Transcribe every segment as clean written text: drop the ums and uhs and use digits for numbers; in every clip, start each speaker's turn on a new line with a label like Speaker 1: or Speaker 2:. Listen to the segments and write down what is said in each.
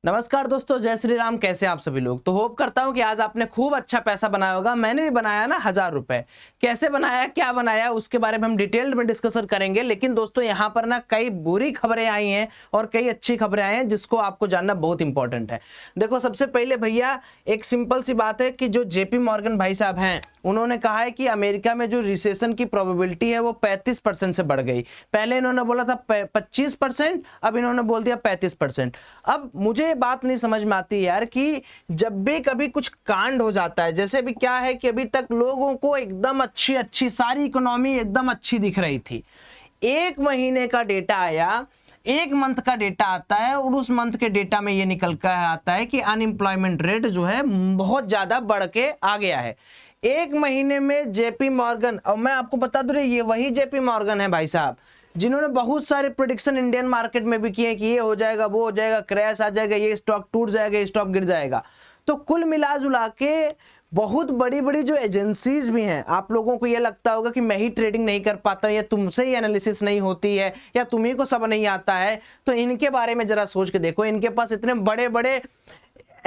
Speaker 1: नमस्कार दोस्तों, जय श्री राम। कैसे आप सभी लोग। तो होप करता हूं कि आज आपने खूब अच्छा पैसा बनाया होगा। मैंने भी बनाया ना 1000 रुपए। कैसे बनाया, क्या बनाया, उसके बारे में हम डिटेल्ड में डिस्कशन करेंगे। लेकिन दोस्तों यहाँ पर ना कई बुरी खबरें आई हैं और कई अच्छी खबरें आई हैं जिसको आपको जानना बहुत इंपॉर्टेंट है। देखो, सबसे पहले भैया एक सिंपल सी बात है कि जो जेपी मॉर्गन भाई साहब हैं उन्होंने कहा है कि अमेरिका में जो रिसेशन की प्रोबेबिलिटी है वो 35% से बढ़ गई। पहले इन्होंने बोला था 25%, अब इन्होंने बोल दिया 35%। अब मुझे ये बात नहीं समझ में आती यार कि जब भी कभी कुछ कांड हो जाता है, जैसे अभी क्या है कि अभी तक लोगों को एकदम अच्छी अच्छी सारी इकोनॉमी एकदम अच्छी दिख रही थी। एक महीने का डेटा आया, एक मंथ का डेटा आता है और उस मंथ के डेटा में ये निकल कर आता है कि अनएम्प्लॉयमेंट रेट जो है बहुत ज्यादा बढ़ के आ गया है। एक महीने में जेपी मॉर्गन, और मैं आपको बता दूं ये वही जेपी मॉर्गन है भाई साहब जिन्होंने बहुत सारे प्रेडिक्शन इंडियन मार्केट में भी किए कि ये हो जाएगा, वो हो जाएगा, क्रैश आ जाएगा, ये स्टॉक टूट जाएगा, ये स्टॉक गिर जाएगा। तो कुल मिला जुला के बहुत बड़ी बड़ी जो एजेंसीज भी हैं, आप लोगों को ये लगता होगा कि मैं ही ट्रेडिंग नहीं कर पाता, या तुमसे ही एनालिसिस नहीं होती है, या तुम्ही को सब नहीं आता है, तो इनके बारे में जरा सोच के देखो। इनके पास इतने बड़े बड़े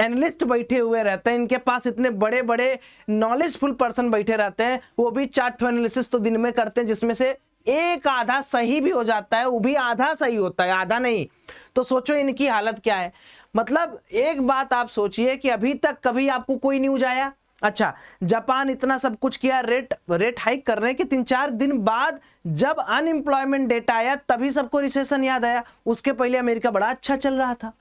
Speaker 1: एनालिस्ट बैठे हुए रहते हैं, इनके पास इतने बड़े बड़े नॉलेजफुल पर्सन बैठे रहते हैं, वो भी चार्ट एनालिसिस तो दिन में करते हैं जिसमें से एक आधा सही भी हो जाता है, वो भी आधा सही होता है, आधा नहीं। तो सोचो इनकी हालत क्या है। मतलब एक बात आप सोचिए कि अभी तक कभी आपको कोई न्यूज आया? अच्छा, जापान इतना सब कुछ किया, रेट हाइक करने के 3-4 दिन बाद जब अनएम्प्लॉयमेंट डेटा आया तभी सबको रिसेशन याद आया। उसके पहले अमेरिका बड़ा अच्छा चल रहा था।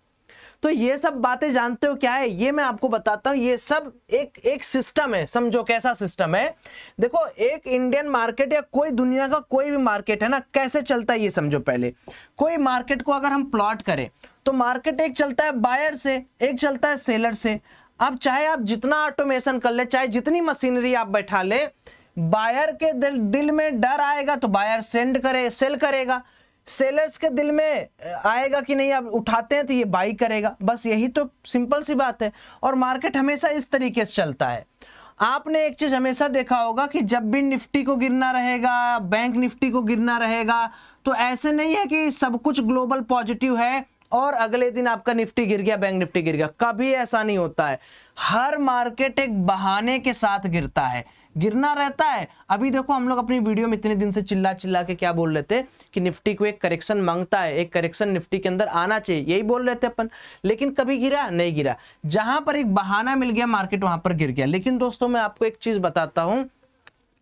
Speaker 1: तो ये सब बातें जानते हो क्या है, ये मैं आपको बताता हूं। ये सब एक सिस्टम है, समझो कैसा सिस्टम है। देखो, एक इंडियन मार्केट या कोई दुनिया का कोई भी मार्केट है ना, कैसे चलता है ये समझो। पहले कोई मार्केट को अगर हम प्लॉट करें तो मार्केट एक चलता है बायर से, एक चलता है सेलर से। अब चाहे आप जितना ऑटोमेशन कर ले, चाहे जितनी मशीनरी आप बैठा ले, बायर के दिल में डर आएगा तो बायर सेल करेगा, सेलर्स के दिल में आएगा कि नहीं आप उठाते हैं तो ये बाई करेगा। बस यही तो सिंपल सी बात है। और मार्केट हमेशा इस तरीके से चलता है। आपने एक चीज हमेशा देखा होगा कि जब भी निफ्टी को गिरना रहेगा, बैंक निफ्टी को गिरना रहेगा, तो ऐसे नहीं है कि सब कुछ ग्लोबल पॉजिटिव है और अगले दिन आपका निफ्टी गिर गया, बैंक निफ्टी गिर गया। कभी ऐसा नहीं होता है। हर मार्केट एक बहाने के साथ गिरता है, गिरना रहता है। अभी देखो, हम लोग अपनी वीडियो में इतने दिन से चिल्ला चिल्ला के क्या बोल रहे थे कि निफ्टी को एक करेक्शन मांगता है, एक करेक्शन निफ्टी के अंदर आना चाहिए, यही बोल रहे थे अपन। लेकिन कभी गिरा नहीं, गिरा। जहां पर एक बहाना मिल गया मार्केट वहां पर गिर गया। लेकिन दोस्तों मैं आपको एक चीज बताता हूं,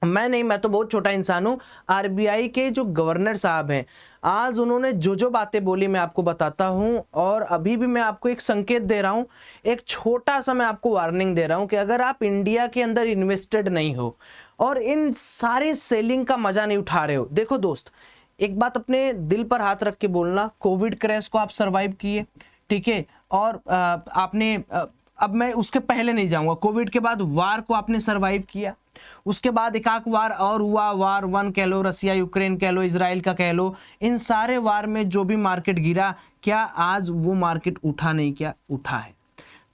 Speaker 1: मैं तो बहुत छोटा इंसान हूं। आरबीआई के जो गवर्नर साहब हैं, आज उन्होंने जो जो बातें बोली मैं आपको बताता हूं। और अभी भी मैं आपको एक संकेत दे रहा हूं, एक छोटा सा मैं आपको वार्निंग दे रहा हूं कि अगर आप इंडिया के अंदर इन्वेस्टेड नहीं हो और इन सारी सेलिंग का मजा नहीं उठा रहे हो। देखो दोस्त, एक बात अपने दिल पर हाथ रख के बोलना, कोविड क्रैश को आप सरवाइव किए, ठीक है, और आपने अब मैं उसके पहले नहीं जाऊंगा, कोविड के बाद वार को आपने सरवाइव किया। उसके बाद एकाक वार और हुआ, वार 1 कह लो, रसिया यूक्रेन कह लो, इजराइल का कह लो। इन सारे वार में जो भी मार्केट गिरा, क्या आज वो मार्केट उठा नहीं? क्या उठा है?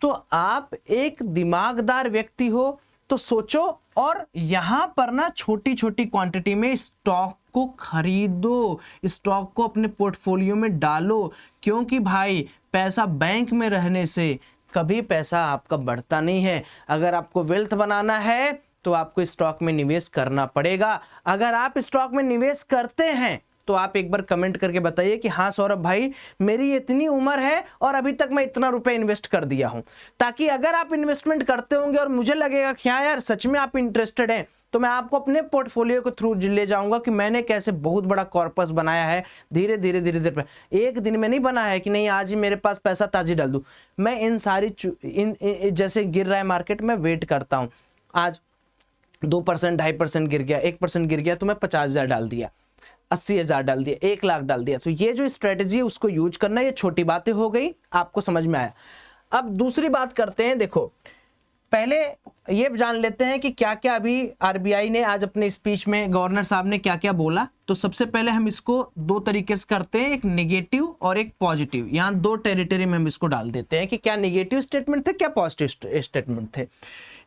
Speaker 1: तो आप एक दिमागदार व्यक्ति हो तो सोचो, और यहां पर ना छोटी छोटी क्वांटिटी में स्टॉक को खरीदो, स्टॉक को अपने पोर्टफोलियो में डालो। क्योंकि भाई पैसा बैंक में रहने से कभी पैसा आपका बढ़ता नहीं है। अगर आपको वेल्थ बनाना है तो आपको स्टॉक में निवेश करना पड़ेगा। अगर आप स्टॉक में निवेश करते हैं तो आप एक बार कमेंट करके बताइए कि हाँ सौरभ भाई, मेरी इतनी उम्र है और अभी तक मैं इतना रुपए इन्वेस्ट कर दिया हूं। ताकि अगर आप इन्वेस्टमेंट करते होंगे और मुझे लगेगा कि हाँ यार सच में आप इंटरेस्टेड हैं, तो मैं आपको अपने पोर्टफोलियो के थ्रू ले जाऊंगा कि मैंने कैसे बहुत बड़ा कॉर्पस बनाया है। धीरे धीरे धीरे धीरे एक दिन में नहीं बना है कि नहीं आज ही मेरे पास पैसा ताजी डाल दूं। मैं इन सारी जैसे गिर रहा है मार्केट में वेट करता हूं। आज 2%, 2.5% गिर गया, 1% गिर गया तो मैं 50,000 डाल दिया, 80,000 डाल दिया, 1 लाख डाल दिया। तो ये जो स्ट्रेटेजी है उसको यूज करना। ये छोटी बातें हो गई, आपको समझ में आया। अब दूसरी बात करते हैं। देखो, पहले ये जान लेते हैं कि क्या क्या अभी आरबीआई ने आज अपने स्पीच में गवर्नर साहब ने क्या क्या बोला। तो सबसे पहले हम इसको दो तरीके से करते हैं, एक नेगेटिव और एक पॉजिटिव। यहाँ दो टेरिटरी में हम इसको डाल देते हैं कि क्या नेगेटिव स्टेटमेंट थे, क्या पॉजिटिव स्टेटमेंट थे।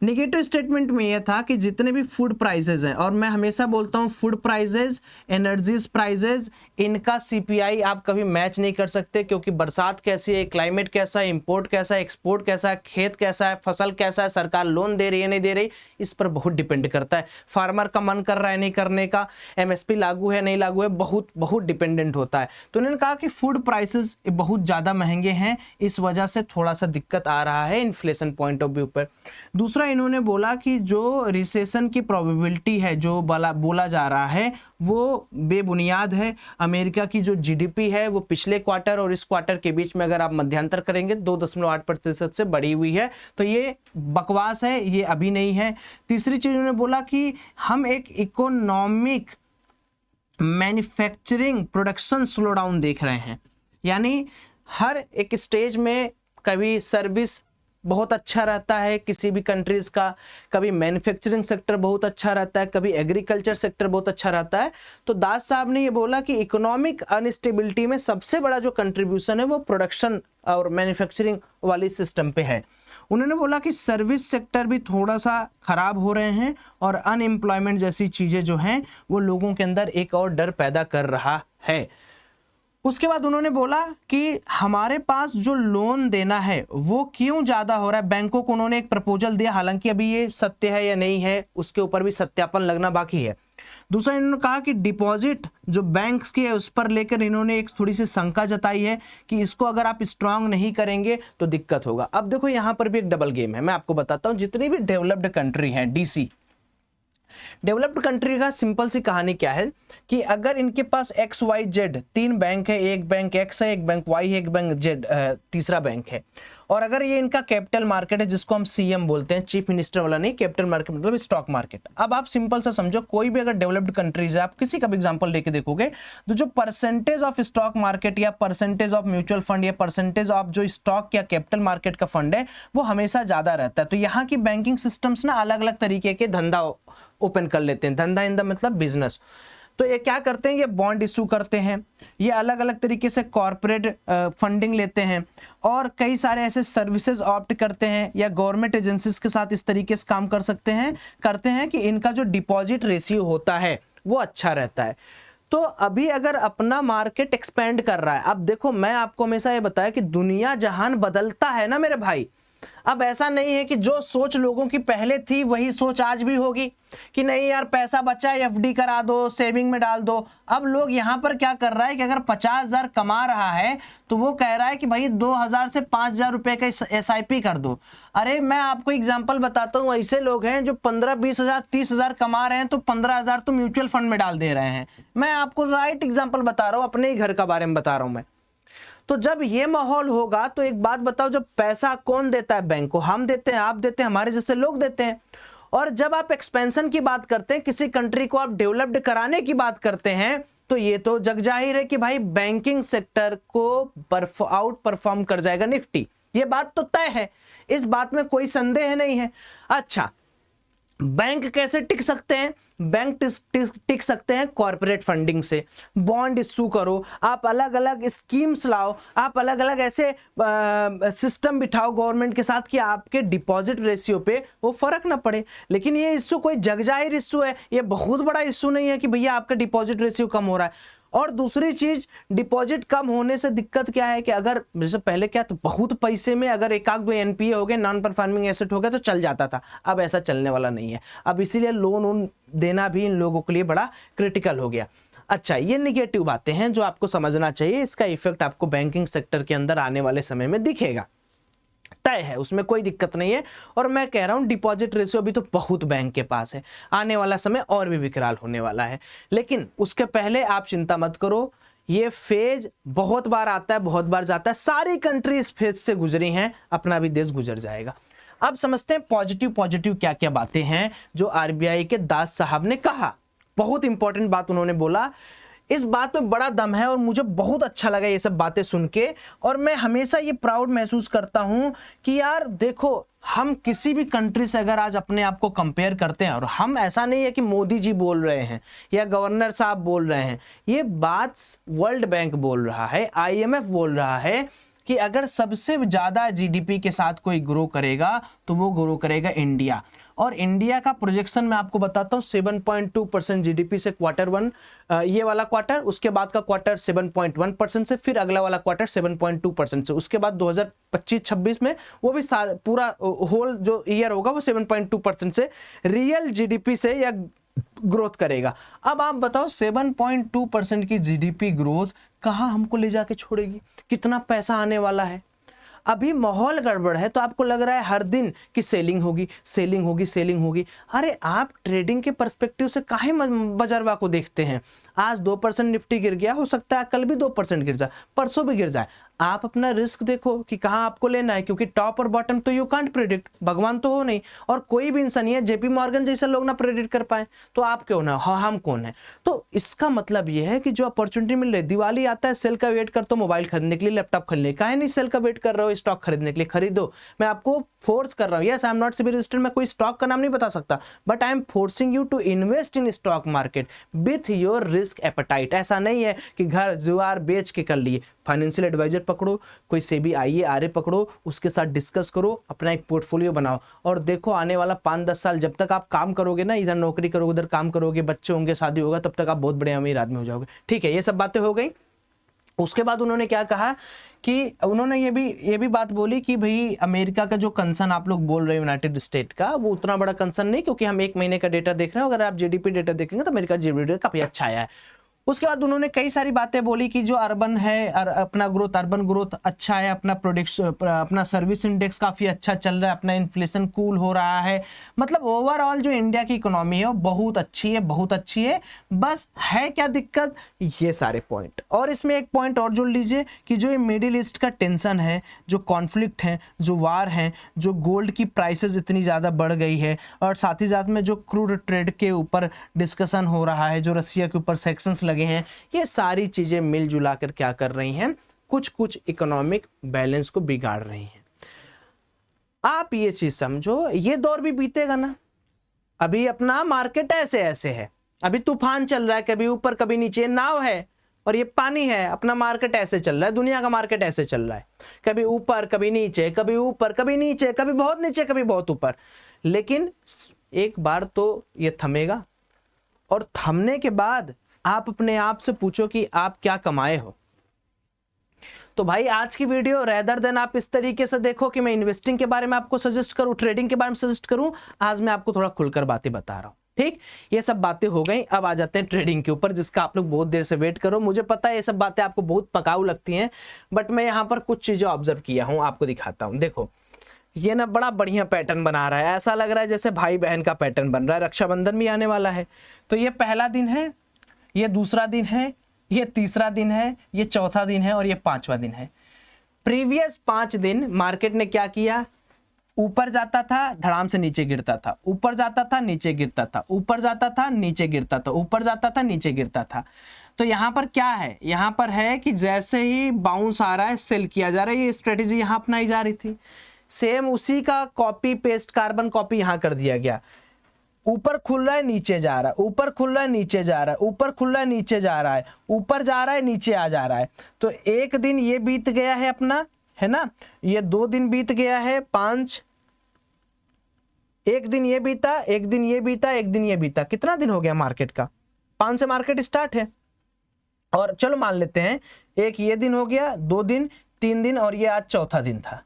Speaker 1: नेगेटिव स्टेटमेंट में यह था कि जितने भी फूड प्राइसेस हैं, और मैं हमेशा बोलता हूं फूड प्राइसेस, एनर्जीज प्राइसेस, इनका सीपीआई आप कभी मैच नहीं कर सकते, क्योंकि बरसात कैसी है, क्लाइमेट कैसा है, इंपोर्ट कैसा है, एक्सपोर्ट कैसा है, खेत कैसा है, फसल कैसा है, सरकार लोन दे रही है नहीं दे रही, इस पर बहुत डिपेंड करता है। फार्मर का मन कर रहा है नहीं करने का, एमएसपी लागू है नहीं लागू है, बहुत बहुत डिपेंडेंट होता है। तो उन्होंने कहा कि फूड प्राइसेस बहुत ज़्यादा महंगे हैं, इस वजह से थोड़ा सा दिक्कत आ रहा है इन्फ्लेशन पॉइंट ऑफ व्यू पर। दूसरा इन्होंने बोला कि जो रिसेशन की प्रोबेबिलिटी है, जो बोला जा रहा है, वो बेबुनियाद है। अमेरिका की जो जीडीपी है वो पिछले क्वार्टर और इस क्वार्टर के बीच में अगर आप मध्यांतर करेंगे 2.8% से बढ़ी हुई है, तो ये बकवास है, ये अभी नहीं है। तीसरी चीज उन्होंने बोला कि हम एक economic manufacturing production slow down देख रहे हैं, यानी हर एक स्टेज में कभी सर्विस बहुत अच्छा रहता है किसी भी कंट्रीज का, कभी मैन्युफैक्चरिंग सेक्टर बहुत अच्छा रहता है, कभी एग्रीकल्चर सेक्टर बहुत अच्छा रहता है। तो दास साहब ने ये बोला कि इकोनॉमिक अनस्टेबिलिटी में सबसे बड़ा जो कंट्रीब्यूशन है वो प्रोडक्शन और मैन्युफैक्चरिंग वाली सिस्टम पे है। उन्होंने बोला कि सर्विस सेक्टर भी थोड़ा सा खराब हो रहे हैं और अनएम्प्लॉयमेंट जैसी चीज़ें जो हैं वो लोगों के अंदर एक और डर पैदा कर रहा है। उसके बाद उन्होंने बोला कि हमारे पास जो लोन देना है वो क्यों ज़्यादा हो रहा है। बैंकों को उन्होंने एक प्रपोजल दिया, हालांकि अभी ये सत्य है या नहीं है उसके ऊपर भी सत्यापन लगना बाकी है। दूसरा इन्होंने कहा कि डिपॉजिट जो बैंक्स की है उस पर लेकर इन्होंने एक थोड़ी सी शंका जताई है कि इसको अगर आप स्ट्रांग नहीं करेंगे तो दिक्कत होगा। अब देखो यहाँ पर भी एक डबल गेम है, मैं आपको बताता हूँ। जितनी भी डेवलप्ड कंट्री हैं, डीसी डेवलप्ड कंट्री का सिंपल सी कहानी क्या है कि अगर इनके पास XYZ 3 बैंक है, एक बैंक X है, एक बैंक Y है, एक बैंक Z तीसरा बैंक है, और अगर ये इनका कैपिटल मार्केट है जिसको हम CM बोलते हैं, चीफ मिनिस्टर वाला नहीं, कैपिटल मार्केट मतलब स्टॉक मार्केट। अब आप सिंपल सा समझो, कोई भी अगर डेवलप्ड कंट्रीज है, आप किसी का भी एग्जांपल लेके देखोगे तो जो परसेंटेज ऑफ स्टॉक मार्केट या परसेंटेज ऑफ म्यूचुअल फंड या परसेंटेज ऑफ जो स्टॉक या कैपिटल मार्केट का फंड है वो हमेशा ज्यादा रहता है। तो यहाँ की बैंकिंग सिस्टम्स ना अलग अलग तरीके के धंधा ओपन कर लेते हैं, धंधा इन द मतलब बिजनेस। तो ये क्या करते हैं, ये बॉन्ड इशू करते हैं, ये अलग अलग तरीके से कॉर्पोरेट फंडिंग लेते हैं और कई सारे ऐसे सर्विसेज ऑप्ट करते हैं या गवर्नमेंट एजेंसीज के साथ इस तरीके से काम करते हैं कि इनका जो डिपॉजिट रेशियो होता है वो अच्छा रहता है। तो अभी अगर अपना मार्केट एक्सपेंड कर रहा है, अब देखो मैं आपको हमेशा ये बताया कि दुनिया जहान बदलता है ना मेरे भाई। अब ऐसा नहीं है कि जो सोच लोगों की पहले थी वही सोच आज भी होगी कि नहीं यार पैसा बचा है FD करा दो, सेविंग में डाल दो। अब लोग यहाँ पर क्या कर रहा है कि अगर 50,000 कमा रहा है तो वो कह रहा है कि भाई 2,000 से 5,000 रुपए का SIP कर दो। अरे मैं आपको एग्जांपल बताता हूँ, ऐसे लोग हैं जो 15, 20,000, 30,000 कमा रहे हैं तो 15,000 तो म्यूचुअल फंड में डाल दे रहे हैं। मैं आपको राइट एग्जाम्पल बता रहा हूँ, अपने ही घर का बारे में बता रहा हूँ मैं। तो जब ये माहौल होगा तो एक बात बताओ, जब पैसा कौन देता है, बैंक को हम देते हैं, आप देते हैं, हमारे जैसे लोग देते हैं। और जब आप एक्सपेंशन की बात करते हैं, किसी कंट्री को आप डेवलप्ड कराने की बात करते हैं, तो ये तो जग जाहिर है कि भाई बैंकिंग सेक्टर को आउट परफॉर्म कर जाएगा निफ्टी। ये बात तो तय है, इस बात में कोई संदेह नहीं है। अच्छा, बैंक कैसे टिक सकते हैं? बैंक टिक सकते हैं कॉर्पोरेट फंडिंग से। बॉन्ड इशू करो, आप अलग अलग स्कीम्स लाओ, आप अलग अलग ऐसे सिस्टम बिठाओ गवर्नमेंट के साथ कि आपके डिपॉजिट रेशियो पे वो फर्क ना पड़े। लेकिन ये इशू कोई जगजाहिर इशू है, ये बहुत बड़ा इशू नहीं है कि भैया आपका डिपॉजिट रेशियो कम हो रहा है। और दूसरी चीज, डिपॉजिट कम होने से दिक्कत क्या है कि अगर जैसे पहले क्या तो बहुत पैसे में अगर एक आध दो NPA हो गए, नॉन परफॉर्मिंग एसेट हो गया तो चल जाता था, अब ऐसा चलने वाला नहीं है। अब इसीलिए लोन देना भी इन लोगों के लिए बड़ा क्रिटिकल हो गया। अच्छा, ये निगेटिव बातें हैं जो आपको समझना चाहिए, इसका इफेक्ट आपको बैंकिंग सेक्टर के अंदर आने वाले समय में दिखेगा, तय है, उसमें कोई दिक्कत नहीं है। और मैं कह रहा हूं डिपॉजिट रेशियो भी तो बहुत बैंक के पास है, आने वाला समय और भी विकराल होने वाला है। लेकिन उसके पहले आप चिंता मत करो, ये फेज बहुत बार आता है, बहुत बार जाता है, सारी कंट्री इस फेज से गुजरी हैं, अपना भी देश गुजर जाएगा। अब समझते हैं पॉजिटिव क्या क्या बातें हैं जो RBI के दास साहब ने कहा। बहुत इंपॉर्टेंट बात उन्होंने बोला, इस बात में बड़ा दम है और मुझे बहुत अच्छा लगा ये सब बातें सुन के। और मैं हमेशा ये प्राउड महसूस करता हूं कि यार देखो, हम किसी भी कंट्री से अगर आज अपने आप को कंपेयर करते हैं, और हम ऐसा नहीं है कि मोदी जी बोल रहे हैं या गवर्नर साहब बोल रहे हैं, ये बात वर्ल्ड बैंक बोल रहा है, IMF बोल रहा है कि अगर सबसे ज्यादा जीडीपी के साथ कोई ग्रो करेगा तो वो ग्रो करेगा इंडिया। और इंडिया का प्रोजेक्शन मैं आपको बताता हूँ 7.2% जीडीपी से Q1, ये वाला क्वार्टर, उसके बाद का क्वार्टर 7.1% से, फिर अगला वाला क्वार्टर 7.2% से, उसके बाद 2025-26 में वो भी पूरा होल जो ईयर होगा वो 7.2% से रियल जीडीपी से या ग्रोथ करेगा। अब आप बताओ 7.2% की जीडीपी ग्रोथ कहाँ हमको ले जाके छोड़ेगी, कितना पैसा आने वाला है। अभी माहौल गड़बड़ है तो आपको लग रहा है हर दिन कि सेलिंग होगी, सेलिंग होगी, सेलिंग होगी। अरे आप ट्रेडिंग के पर्सपेक्टिव से काहे बजरवा को देखते हैं। आज 2% निफ्टी गिर गया, हो सकता है कल भी 2% गिर जाए, परसों भी गिर जाए। आप अपना रिस्क देखो कि कहाँ आपको लेना है, क्योंकि टॉप और बॉटम तो यू कांट प्रेडिक्ट, भगवान तो हो नहीं, और कोई भी इंसान है जेपी मॉर्गन जैसे लोग ना प्रेडिक्ट कर पाए, तो आप क्यों ना, हाँ हम कौन है। तो इसका मतलब यह है कि जो अपॉर्चुनिटी मिल रही है, दिवाली आता है सेल का वेट करते हो मोबाइल खरीदने के लिए, लैपटॉप खरीदने, काहे नहीं सेल का वेट कर रहे हो स्टॉक खरीदने के लिए, खरीदो। मैं आपको फोर्स कर रहा हूँ, yes I am not SEBI registered, मैं कोई स्टॉक का नाम नहीं बता सकता, but I am forcing you to invest in stock market with your risk appetite. ऐसा नहीं है कि घर जुआर बेच के कर लिए, फाइनेंशियल एडवाइजर पकड़ो, कोई सेबी IARA पकड़ो, उसके साथ डिस्कस करो, अपना एक पोर्टफोलियो बनाओ और देखो आने वाला 5-10 साल जब तक आप काम करोगे ना, इधर नौकरी करोगे उधर काम करोगे, बच्चे होंगे, शादी होगा, तब तक आप बहुत बड़े अमीर आदमी हो जाओगे। ठीक है, ये सब बातें हो गई। उसके बाद उन्होंने क्या कहा कि उन्होंने ये भी बात बोली कि भाई अमेरिका का जो कंसर्न आप लोग बोल रहे हो यूनाइटेड स्टेट का, वो उतना बड़ा कंसर्न नहीं, क्योंकि हम 1 महीने का डेटा देख रहे हैं। अगर आप जीडीपी डेटा देखेंगे तो अमेरिका जीडीपी डेटा काफी अच्छा आया है। उसके बाद उन्होंने कई सारी बातें बोली कि जो अर्बन है, अपना ग्रोथ, अर्बन ग्रोथ अच्छा है, अपना प्रोडक्शन, अपना सर्विस इंडेक्स काफी अच्छा चल रहा है, अपना इन्फ्लेशन कूल हो रहा है। मतलब ओवरऑल जो इंडिया की इकोनॉमी है वो बहुत अच्छी है, बहुत अच्छी है। बस है क्या दिक्कत, ये सारे पॉइंट। और इसमें एक पॉइंट और जोड़ लीजिए कि जो ये मिडिल ईस्ट का टेंशन है, जो कॉन्फ्लिक्ट है, जो वार है, जो गोल्ड की प्राइसेस इतनी ज़्यादा बढ़ गई है, और साथ ही साथ में जो क्रूड ट्रेड के ऊपर डिस्कशन हो रहा है, जो रसिया के ऊपर सेक्शंस लगे हैं, ये सारी चीजें मिलजुला कर क्या कर रही हैं, कुछ कुछ इकोनॉमिक बैलेंस को बिगाड़ रही हैं। आप ये चीज समझो, ये दौर भी बीतेगा ना। अभी अपना मार्केट ऐसे ऐसे है, अभी तूफान चल रहा है, कभी ऊपर कभी नीचे, नाव है और ये पानी है। अपना मार्केट ऐसे चल रहा है, दुनिया का मार्केट ऐसे चल रहा है, कभी ऊपर कभी नीचे, कभी ऊपर कभी नीचे, कभी बहुत नीचे कभी बहुत ऊपर। लेकिन एक बार तो ये थमेगा, और थमने के बाद आप अपने आप से पूछो कि आप क्या कमाए हो। तो भाई आज की वीडियो रेदर देन आप इस तरीके से देखो कि मैं इन्वेस्टिंग के बारे में आपको सजेस्ट करूं, ट्रेडिंग के बारे में सजेस्ट करूं, आज मैं आपको थोड़ा खुलकर बातें बता रहा हूं। ठीक, ये सब बातें हो गई। अब आ जाते हैं ट्रेडिंग के ऊपर, जिसका आप लोग बहुत देर से वेट करो। मुझे पता है ये सब बातें आपको बहुत पकाऊ लगती हैं, बट मैं यहाँ पर कुछ चीजें ऑब्जर्व किया हूँ, आपको दिखाता हूँ। देखो ये ना बड़ा बढ़िया पैटर्न बना रहा है, ऐसा लग रहा है जैसे भाई बहन का पैटर्न बन रहा है। रक्षाबंधन भी आने वाला है, तो ये पहला दिन है, ये दूसरा दिन है, ये तीसरा दिन है, ये चौथा दिन है और ये 5वां दिन है। प्रीवियस 5 दिन मार्केट ने क्या किया, ऊपर जाता था, धड़ाम से नीचे गिरता था, ऊपर जाता था, नीचे गिरता था, ऊपर जाता था, नीचे गिरता था, ऊपर जाता था, नीचे गिरता था। तो यहाँ पर क्या है, यहाँ पर है कि जैसे ही बाउंस आ रहा है सेल किया जा रहा है। ये स्ट्रेटेजी यहाँ अपनाई जा रही थी, सेम उसी का कॉपी पेस्ट, कार्बन कॉपी यहाँ कर दिया गया। ऊपर खुल रहा है, नीचे जा रहा है, ऊपर खुल रहा है, नीचे जा रहा है, ऊपर खुल रहा है, नीचे जा रहा है, ऊपर जा रहा है, नीचे आ जा रहा है। तो एक दिन ये बीत गया है अपना, है ना, ये 2 दिन बीत गया है, 5, एक दिन ये बीता, एक दिन ये बीता, एक दिन ये बीता। कितना दिन हो गया मार्केट का, 5 से मार्केट स्टार्ट है। और चलो मान लेते हैं एक ये दिन हो गया, 2 दिन, 3 दिन, और ये आज चौथा दिन था,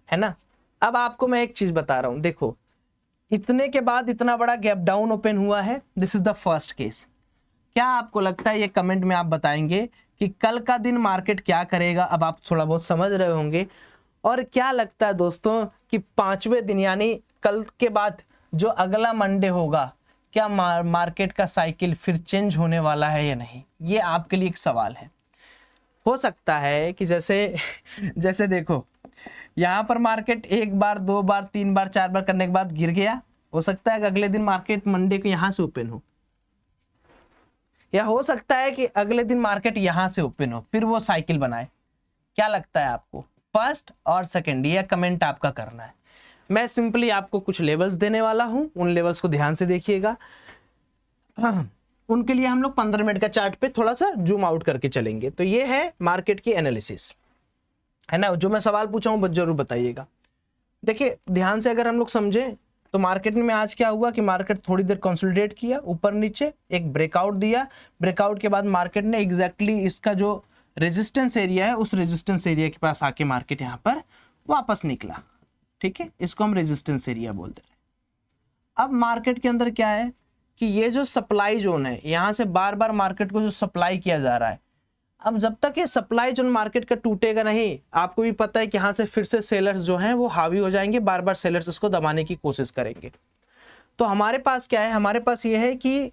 Speaker 1: है ना। अब आपको मैं एक चीज बता रहा हूं, देखो इतने के बाद इतना बड़ा गैप डाउन ओपन हुआ है, this is the first case. क्या आपको लगता है, ये कमेंट में आप बताएंगे कि कल का दिन मार्केट क्या करेगा। अब आप थोड़ा बहुत समझ रहे होंगे। और क्या लगता है दोस्तों कि 5वें दिन यानी कल के बाद जो अगला मंडे होगा, क्या मार्केट का साइकिल फिर चेंज होने वाला है या नहीं, ये आपके लिए एक सवाल है। हो सकता है कि जैसे देखो यहाँ पर मार्केट 1 बार 2 बार 3 बार 4 बार करने के बाद गिर गया, हो सकता है कि अगले दिन मार्केट मंडे को यहां से ओपन हो, या हो सकता है कि अगले दिन मार्केट यहां से ओपन हो, फिर वो साइकिल बनाए। क्या लगता है आपको, फर्स्ट और सेकंड, ये कमेंट आपका करना है। मैं सिंपली आपको कुछ लेवल्स देने वाला हूं, उन लेवल्स को ध्यान से देखिएगा। उनके लिए हम लोग 15 मिनट का चार्ट पे थोड़ा सा जूम आउट करके चलेंगे। तो ये है मार्केट की एनालिसिस। है ना। जो मैं सवाल पूछा हूँ जरूर बताइएगा। देखिए ध्यान से अगर हम लोग समझें तो मार्केट में आज क्या हुआ कि मार्केट थोड़ी देर कंसोलिडेट किया, ऊपर नीचे एक ब्रेकआउट दिया, ब्रेकआउट के बाद मार्केट ने एग्जैक्टली इसका जो रेजिस्टेंस एरिया है उस रेजिस्टेंस एरिया के पास आके मार्केट यहाँ पर वापस निकला। ठीक है, इसको हम रेजिस्टेंस एरिया बोलते हैं। अब मार्केट के अंदर क्या है कि ये जो सप्लाई जोन है, यहां से बार बार मार्केट को जो सप्लाई किया जा रहा है, अब जब तक ये सप्लाई जोन मार्केट का टूटेगा नहीं, आपको भी पता है कि यहाँ से फिर से सेलर्स जो हैं वो हावी हो जाएंगे, बार बार सेलर्स इसको दबाने की कोशिश करेंगे। तो हमारे पास क्या है, हमारे पास ये है कि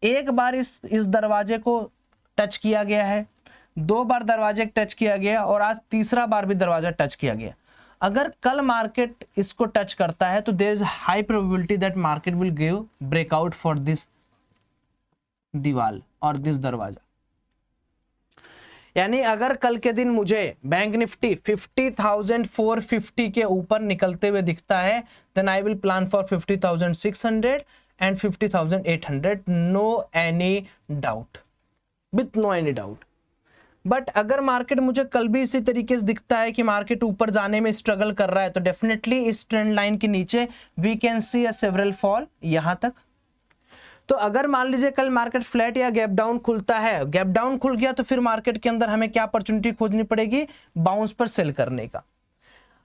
Speaker 1: एक बार इस दरवाजे को टच किया गया है, 2 बार दरवाजे टच किया गया और आज तीसरा बार भी दरवाजा टच किया गया। अगर कल मार्केट इसको टच करता है तो there is high probability that market will give breakout for this दीवार और दिस दरवाजा। यानी अगर कल के दिन मुझे बैंक निफ्टी 50,450 के ऊपर निकलते हुए दिखता है, then I will plan for 50,600 and 50,800, no any doubt, with no any doubt. But अगर मार्केट मुझे कल भी इसी तरीके से दिखता है कि मार्केट ऊपर जाने में स्ट्रगल कर रहा है, तो डेफिनेटली इस ट्रेंड लाइन के नीचे we can see a several fall यहां तक। तो अगर मान लीजिए कल मार्केट फ्लैट या गैप डाउन खुलता है, गैप डाउन खुल गया तो फिर मार्केट के अंदर हमें क्या अपॉर्चुनिटी खोजनी पड़ेगी, बाउंस पर सेल करने का।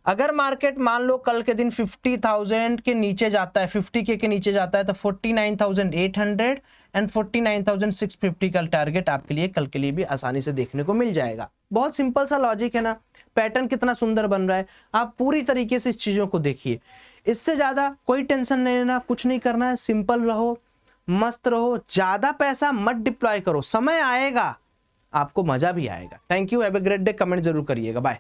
Speaker 1: अगर मार्केट मान लो कल के दिन 50,000 के नीचे जाता है, 50K के नीचे जाता है, तो 49,800 एंड 49,650 का टारगेट आपके लिए कल के लिए भी आसानी से देखने को मिल जाएगा। बहुत सिंपल सा लॉजिक है ना, पैटर्न कितना सुंदर बन रहा है। आप पूरी तरीके से इस चीजों को देखिए, इससे ज्यादा कोई टेंशन नहीं लेना, कुछ नहीं करना है, सिंपल रहो, मस्त रहो, ज्यादा पैसा मत डिप्लॉय करो, समय आएगा आपको मजा भी आएगा। Thank you, have a great day, comment जरूर करिएगा, बाय।